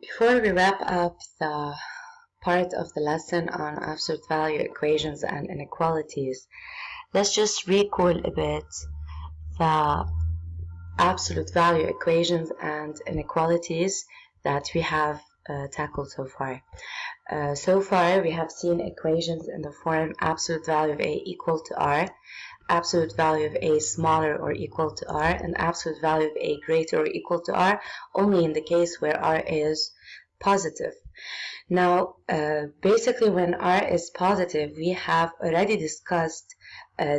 Before we wrap up the part of the lesson on absolute value equations and inequalities, let's just recall a bit the absolute value equations and inequalities that we have tackled so far. So far, we have seen equations in the form absolute value of A equal to R, absolute value of A smaller or equal to R, and absolute value of A greater or equal to R, only in the case where R is positive. Now, basically when R is positive, we have already discussed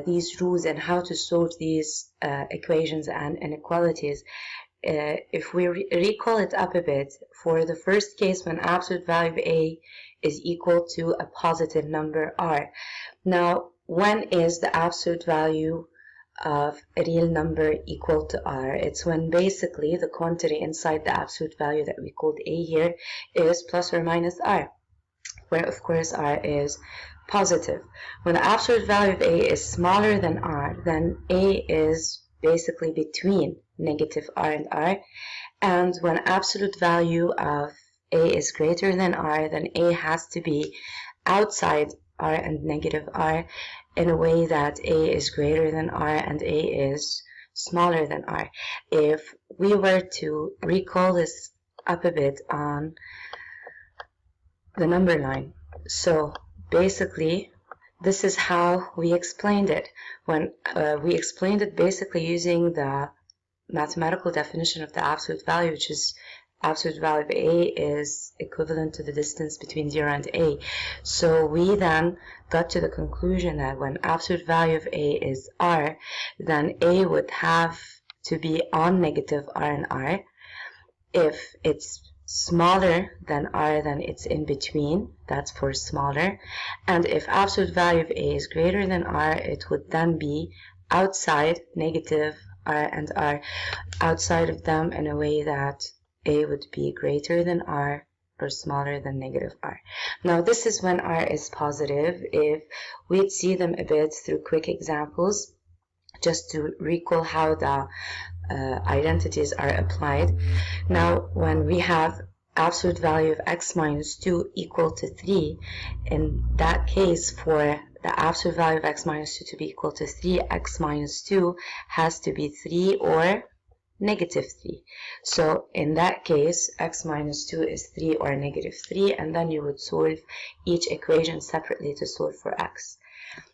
these rules and how to solve these equations and inequalities. If we recall it up a bit, for the first case when absolute value of A is equal to a positive number R. Now, when is the absolute value of a real number equal to R? It's when basically the quantity inside the absolute value that we called A here is plus or minus R, where of course R is positive. When the absolute value of A is smaller than R, then A is basically between negative R and R, and when absolute value of A is greater than R, then A has to be outside R and negative R in a way that A is greater than R and A is smaller than R. If we were to recall this up a bit on the number line, so basically this is how we explained it. When we explained it basically using the mathematical definition of the absolute value, which is absolute value of A is equivalent to the distance between 0 and A. So we then got to the conclusion that when absolute value of A is R, then A would have to be on negative R and R. If it's smaller than R, then it's in between, that's for smaller. And if absolute value of A is greater than R, it would then be outside negative R and R, outside of them in a way that A would be greater than R or smaller than negative R. Now this is when R is positive. If we'd see them a bit through quick examples, just to recall how the identities are applied. Now when we have absolute value of x minus 2 equal to 3, in that case for the absolute value of x minus 2 to be equal to 3, x minus 2 has to be 3 or negative 3. So in that case, x minus 2 is 3 or negative 3, and then you would solve each equation separately to solve for x.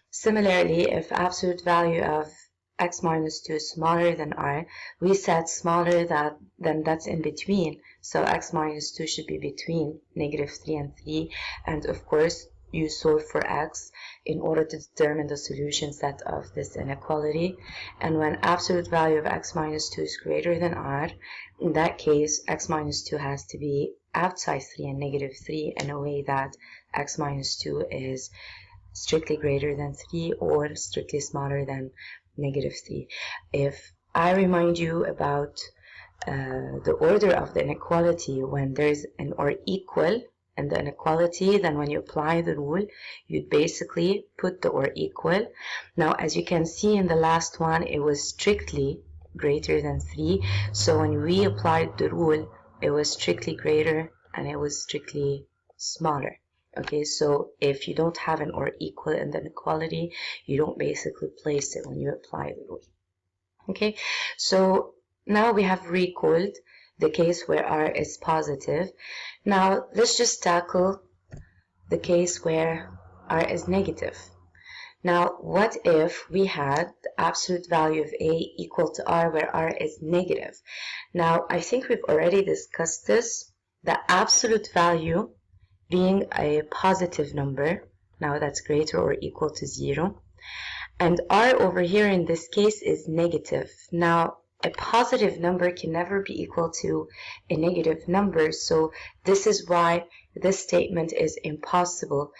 Similarly, if absolute value of x minus 2 is smaller than R, we said smaller than that's in between. So x minus 2 should be between negative 3 and 3. And of course, you solve for x in order to determine the solution set of this inequality. And when absolute value of x minus 2 is greater than R, in that case, x minus 2 has to be outside 3 and negative 3 in a way that x minus 2 is strictly greater than 3 or strictly smaller than negative 3. If I remind you about the order of the inequality, when there's an or equal in the inequality, then when you apply the rule, you'd basically put the or equal. Now, as you can see in the last one, it was strictly greater than 3. So when we applied the rule, it was strictly greater and it was strictly smaller. Okay, so if you don't have an or equal in the inequality, you don't basically place it when you apply the rule. Okay, so now we have recalled the case where R is positive. Now let's just tackle the case where R is negative. Now what if we had the absolute value of A equal to R where R is negative? Now I think we've already discussed this. The absolute value being a positive number, now that's greater or equal to 0. And R over here in this case is negative. Now, a positive number can never be equal to a negative number, so this is why this statement is impossible,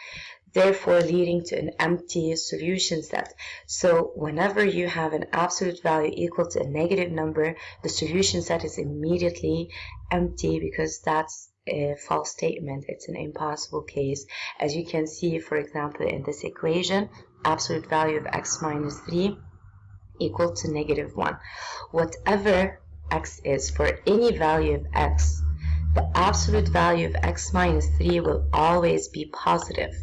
therefore leading to an empty solution set. So whenever you have an absolute value equal to a negative number, the solution set is immediately empty because that's a false statement. It's an impossible case. As you can see, for example, in this equation, absolute value of x minus 3 equal to negative 1. Whatever x is, for any value of x, the absolute value of x minus 3 will always be positive.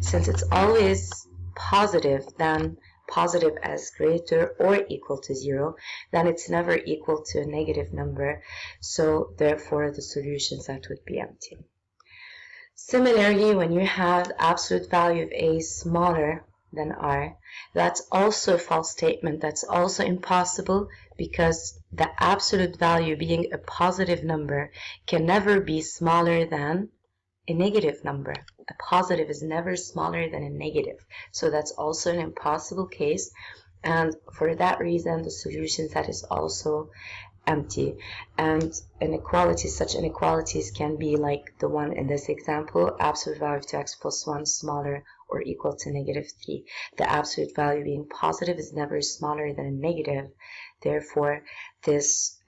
Since it's always positive, then positive as greater or equal to 0, then it's never equal to a negative number, so therefore the solution set would be empty. Similarly, when you have the absolute value of a smaller than r, that's also a false statement. That's also impossible, because the absolute value being a positive number can never be smaller than a negative number. A positive is never smaller than a negative. So that's also an impossible case. And for that reason, the solution set is also empty. And inequalities, such inequalities can be like the one in this example, absolute value of 2x plus 1 smaller or equal to negative 3. The absolute value being positive is never smaller than a negative. Therefore, this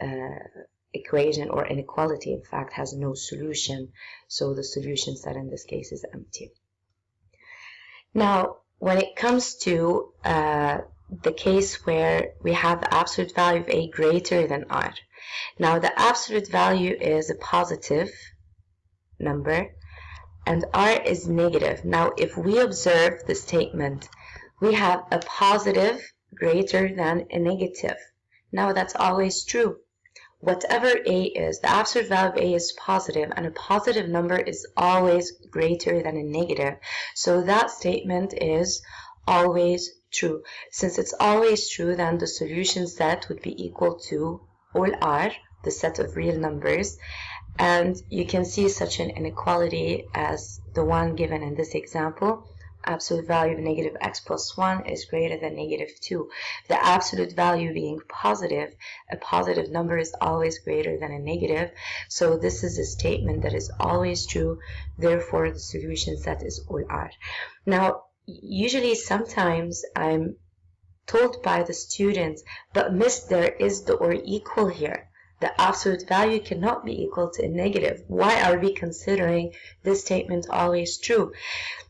equation or inequality, in fact, has no solution. So the solution set in this case is empty. Now, when it comes to the case where we have the absolute value of a greater than r. Now, the absolute value is a positive number and r is negative. Now, if we observe the statement, we have a positive greater than a negative. Now, that's always true. Whatever a is, the absolute value of a is positive, and a positive number is always greater than a negative. So that statement is always true. Since it's always true, then the solution set would be equal to all r, the set of real numbers, and you can see such an inequality as the one given in this example. Absolute value of negative x plus 1 is greater than negative 2. The absolute value being positive, a positive number is always greater than a negative. So this is a statement that is always true. Therefore, the solution set is all r. Now, usually sometimes I'm told by the students, but miss, there is the or equal here. The absolute value cannot be equal to a negative. Why are we considering this statement always true?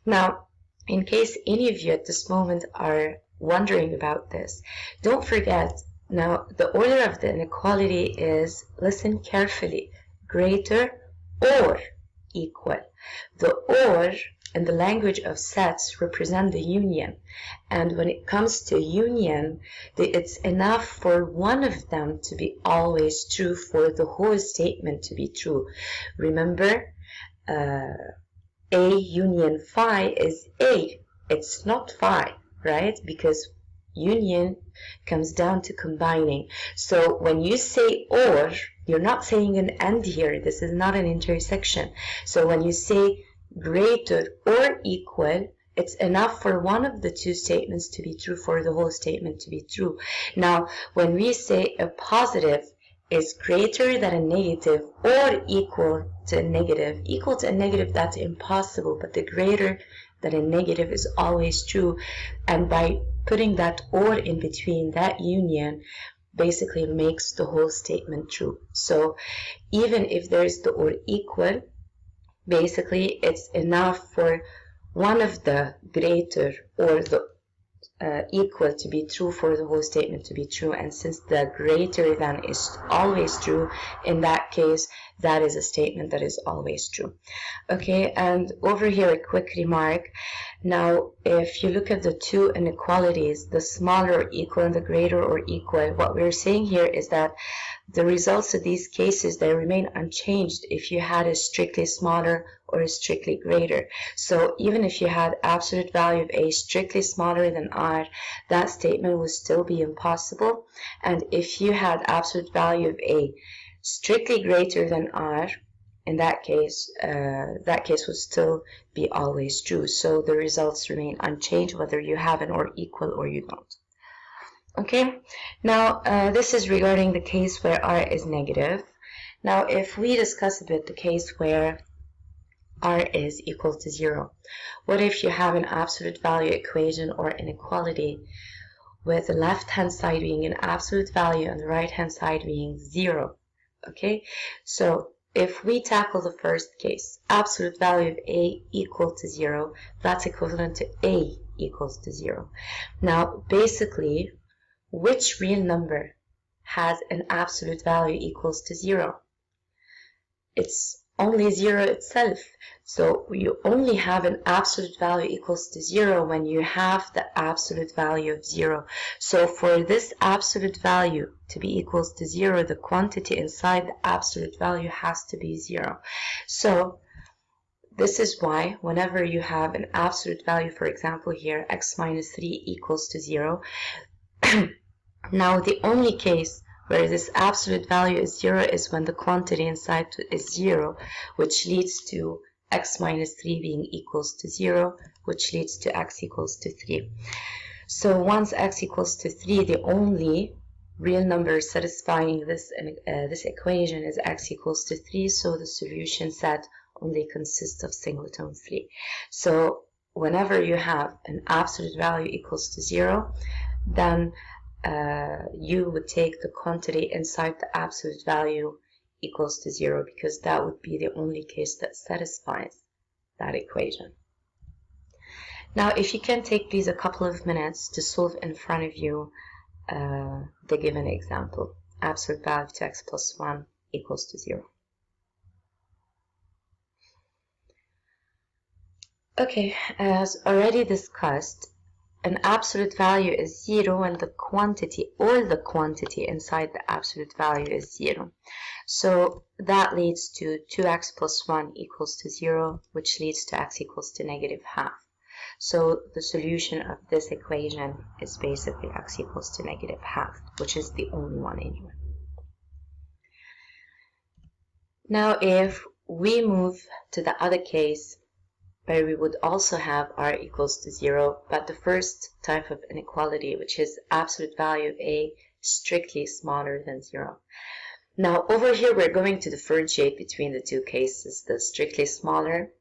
Now, in case any of you at this moment are wondering about this, don't forget, now the order of the inequality is, listen carefully, greater or equal. The or in the language of sets represent the union, and when it comes to union, it's enough for one of them to be always true for the whole statement to be true. Remember, A union phi is A. It's not phi, right? Because union comes down to combining. So when you say or, you're not saying an and here. This is not an intersection. So when you say greater or equal, it's enough for one of the two statements to be true for the whole statement to be true. Now, when we say a positive is greater than a negative or equal to a negative, that's impossible, but the greater than a negative is always true. And by putting that or in between, that union basically makes the whole statement true. So even if there's the or equal, basically it's enough for one of the greater or the equal to be true for the whole statement to be true. And since the greater than is always true, in that case, that is a statement that is always true. Okay, and over here a quick remark. Now, if you look at the two inequalities, the smaller or equal and the greater or equal, what we're saying here is that the results of these cases, they remain unchanged if you had a strictly smaller or a strictly greater. So even if you had absolute value of a strictly smaller than r, that statement would still be impossible. And if you had absolute value of a strictly greater than r, in that case would still be always true. So the results remain unchanged whether you have an or equal or you don't. Okay, now this is regarding the case where r is negative. Now if we discuss a bit the case where r is equal to 0, what if you have an absolute value equation or inequality with the left hand side being an absolute value and the right hand side being 0? Okay, so if we tackle the first case, absolute value of a equal to 0, that's equivalent to a equals to 0. Now basically, which real number has an absolute value equals to 0? it's only 0 itself. So you only have an absolute value equals to 0 when you have the absolute value of 0. So for this absolute value to be equals to 0, the quantity inside the absolute value has to be 0. So this is why whenever you have an absolute value, for example here, x minus 3 equals to 0, now the only case where this absolute value is 0 is when the quantity inside is 0, which leads to x minus 3 being equals to 0, which leads to x equals to 3. So once x equals to 3, the only real number satisfying this equation is x equals to 3, so the solution set only consists of singleton 3. So whenever you have an absolute value equals to 0, then you would take the quantity inside the absolute value equals to 0, because that would be the only case that satisfies that equation. Now, if you can take please a couple of minutes to solve in front of you the given example, absolute value of 2x plus 1 equals to 0. Okay, as already discussed, an absolute value is 0 and the quantity, all the quantity inside the absolute value is 0. So that leads to 2x plus 1 equals to 0, which leads to x equals to negative half. So the solution of this equation is basically x equals to negative half, which is the only one anyway. Now if we move to the other case, where we would also have r equals to 0, but the first type of inequality, which is absolute value of a strictly smaller than 0. Now over here we're going to differentiate between the two cases, the strictly smaller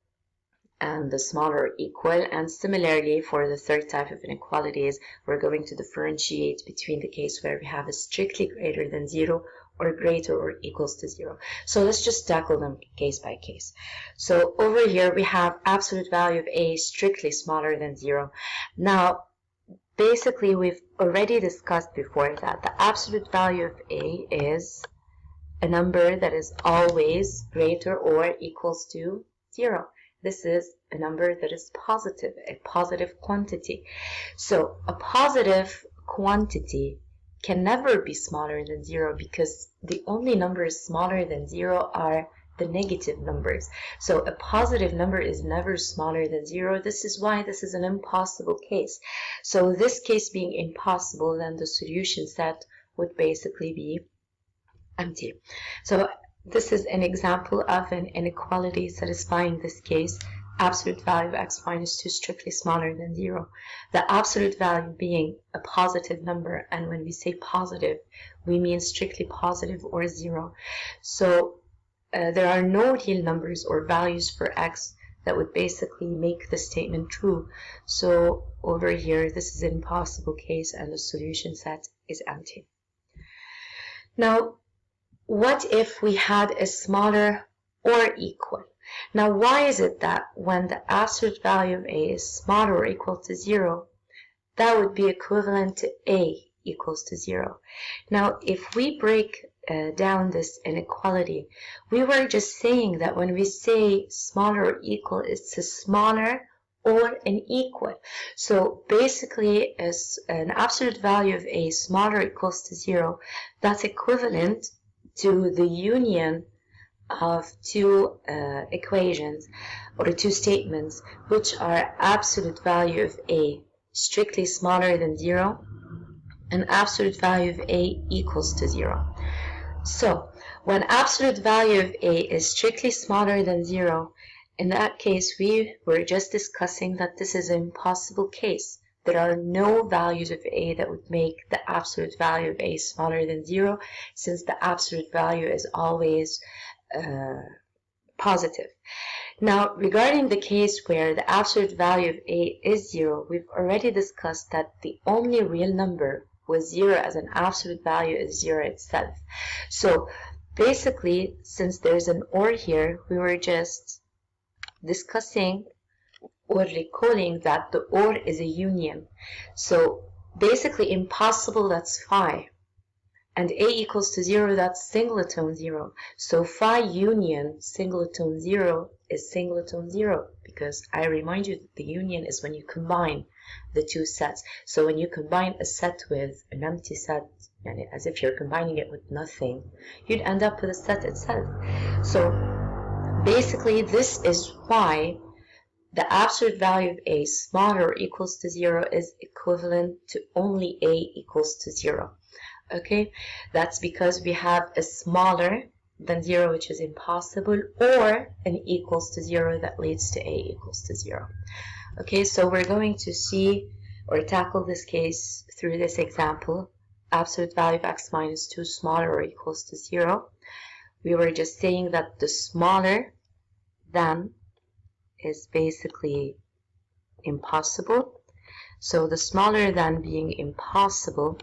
and the smaller or equal, and similarly for the third type of inequalities we're going to differentiate between the case where we have a strictly greater than 0 or greater or equals to 0. So let's just tackle them case by case. So over here we have absolute value of a strictly smaller than 0. Now basically we've already discussed before that the absolute value of a is a number that is always greater or equals to 0. This is a number that is positive, a positive quantity. So a positive quantity can never be smaller than 0, because the only numbers smaller than 0 are the negative numbers. So a positive number is never smaller than 0. This is why this is an impossible case. So this case being impossible, then the solution set would basically be empty. So this is an example of an inequality satisfying this case, absolute value of x minus 2 strictly smaller than 0. The absolute value being a positive number, and when we say positive, we mean strictly positive or 0. So there are no real numbers or values for x that would basically make the statement true. So over here, this is an impossible case and the solution set is empty. Now, what if we had a smaller or equal? Now, why is it that when the absolute value of a is smaller or equal to 0, that would be equivalent to a equals to 0? Now, if we break down this inequality, we were just saying that when we say smaller or equal, it's a smaller or an equal. So basically, as an absolute value of a smaller or equals to 0, that's equivalent to the union of two equations or two statements, which are absolute value of a strictly smaller than 0 and absolute value of a equals to 0. So when absolute value of a is strictly smaller than 0, in that case we were just discussing that this is an impossible case. There are no values of a that would make the absolute value of a smaller than 0, since the absolute value is always positive. Now, regarding the case where the absolute value of a is 0, we've already discussed that the only real number with 0 as an absolute value is 0 itself. So basically, since there's an or here, we were just discussing or recalling that the or is a union. So basically impossible, that's phi. And A equals to 0, that's singleton 0. So phi union singleton 0 is singleton 0, because I remind you that the union is when you combine the two sets. So when you combine a set with an empty set, and as if you're combining it with nothing, you'd end up with a set itself. So basically, this is why the absolute value of A smaller or equals to 0 is equivalent to only A equals to 0. Okay, that's because we have a smaller than 0, which is impossible, or an equals to 0 that leads to A equals to 0. Okay, so we're going to see or tackle this case through this example. Absolute value of x minus 2 smaller or equals to 0. We were just saying that the smaller than is basically impossible. So the smaller than being impossible,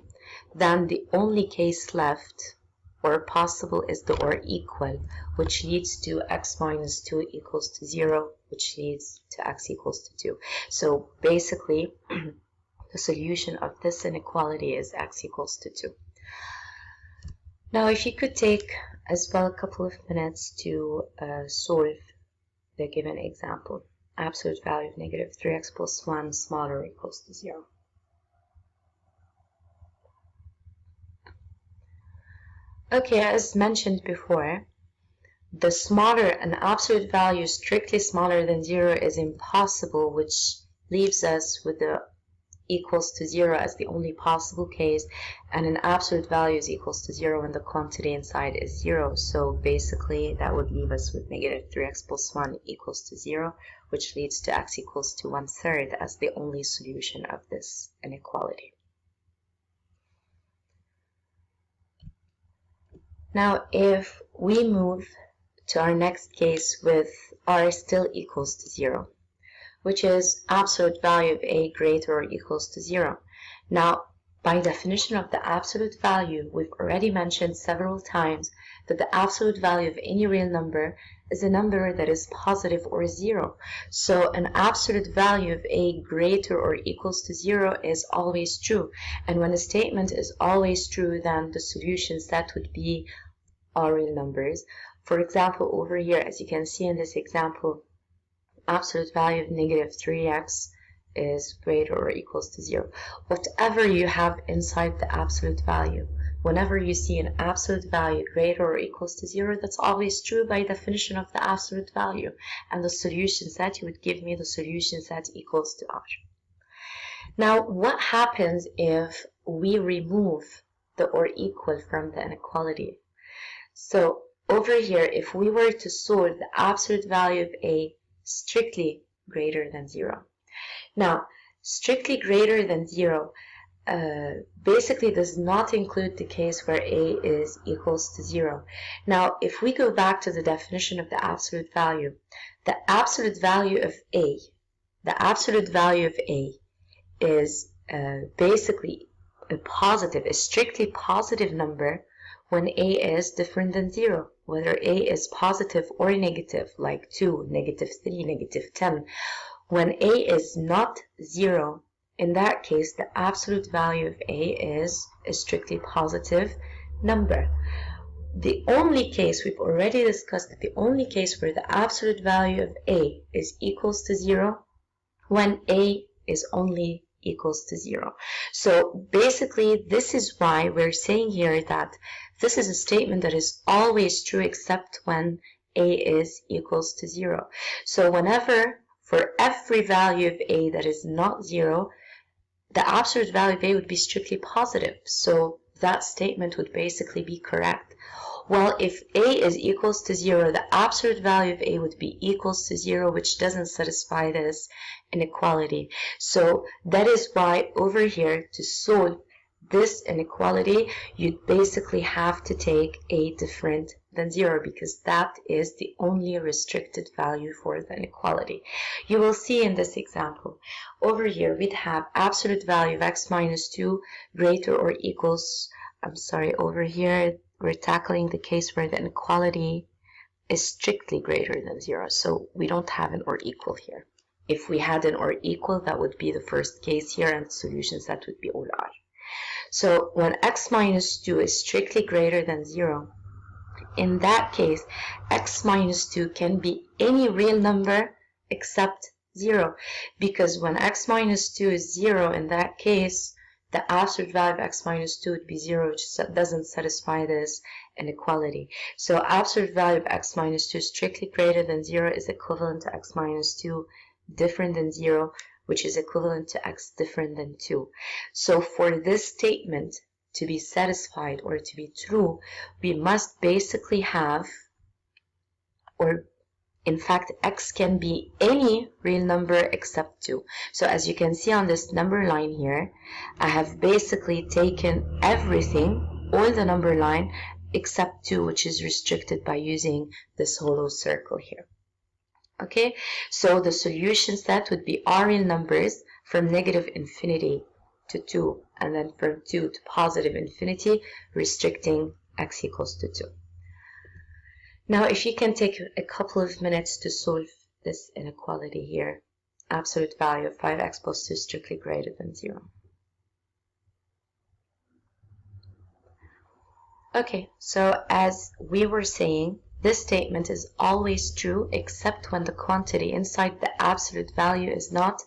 then the only case left or possible is the or equal, which leads to x minus 2 equals to 0, which leads to x equals to 2. So basically, the solution of this inequality is x equals to 2. Now, if you could take as well a couple of minutes to solve the given example. Absolute value of negative 3x plus 1 smaller or equals to 0. Okay, as mentioned before, the smaller an absolute value strictly smaller than 0 is impossible, which leaves us with the equals to 0 as the only possible case, and an absolute value is equals to 0 when the quantity inside is 0. So basically that would leave us with negative 3x plus 1 equals to 0, which leads to x equals to 1/3 as the only solution of this inequality. Now, if we move to our next case with r still equals to 0, which is absolute value of A greater or equals to 0. Now, by definition of the absolute value, we've already mentioned several times that the absolute value of any real number is a number that is positive or 0. So an absolute value of A greater or equals to 0 is always true. And when a statement is always true, then the solution set would be all real numbers. For example, over here, as you can see in this example, absolute value of negative 3x is greater or equals to 0. Whatever you have inside the absolute value, whenever you see an absolute value greater or equals to 0, that's always true by definition of the absolute value. And the solution set, you would give me the solution set equals to r. Now, what happens if we remove the or equal from the inequality? So over here, if we were to solve the absolute value of A strictly greater than 0. Now, strictly greater than 0 basically does not include the case where A is equals to 0. Now, if we go back to the definition of the absolute value value of A, the absolute value of A is basically a strictly positive number when A is different than 0, whether A is positive or negative, like 2, negative 3, negative 10. When A is not 0, in that case, the absolute value of A is a strictly positive number. The only case, we've already discussed that the only case where the absolute value of A is equals to 0, when A is only equals to 0. So basically, this is why we're saying here that this is a statement that is always true except when A is equals to 0. So whenever, for every value of A that is not 0, the absolute value of A would be strictly positive. So that statement would basically be correct. Well, if A is equals to 0, the absolute value of A would be equals to 0, which doesn't satisfy this inequality. So that is why over here, to solve this inequality, you basically have to take A different than 0, because that is the only restricted value for the inequality. You will see in this example, over here we'd have absolute value of x minus 2 greater or equals, over here we're tackling the case where the inequality is strictly greater than 0, so we don't have an or equal here. If we had an or equal, that would be the first case here, and the solution set would be all r. So when x minus 2 is strictly greater than 0, in that case, x minus 2 can be any real number except 0, because when x minus 2 is 0, in that case, the absolute value of x minus 2 would be 0, which doesn't satisfy this inequality. So absolute value of x minus 2 strictly greater than 0 is equivalent to x minus 2 different than 0, which is equivalent to x different than 2. So for this statement to be satisfied or to be true, we must basically have, or in fact, x can be any real number except 2. So as you can see on this number line here, I have basically taken everything, all the number line, except 2, which is restricted by using this hollow circle here. Okay, so the solution set would be all real numbers from negative infinity to 2, and then from 2 to positive infinity, restricting x equals to 2. Now, if you can take a couple of minutes to solve this inequality here, absolute value of 5x plus 2 strictly greater than 0. Okay, so as we were saying, this statement is always true except when the quantity inside the absolute value is not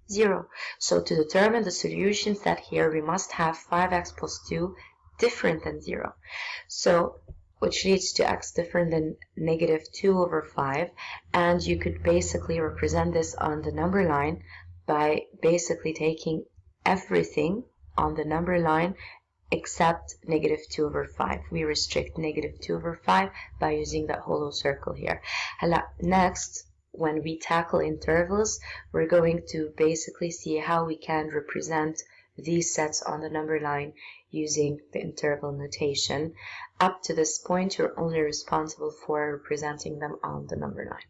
0. So to determine the solution set here, we must have 5x plus 2 different than 0. So which leads to x different than negative 2 over 5, and you could basically represent this on the number line by basically taking everything on the number line except negative 2 over 5. We restrict negative 2 over 5 by using that hollow circle here. Next, when we tackle intervals, we're going to basically see how we can represent these sets on the number line using the interval notation. Up to this point, you're only responsible for representing them on the number line.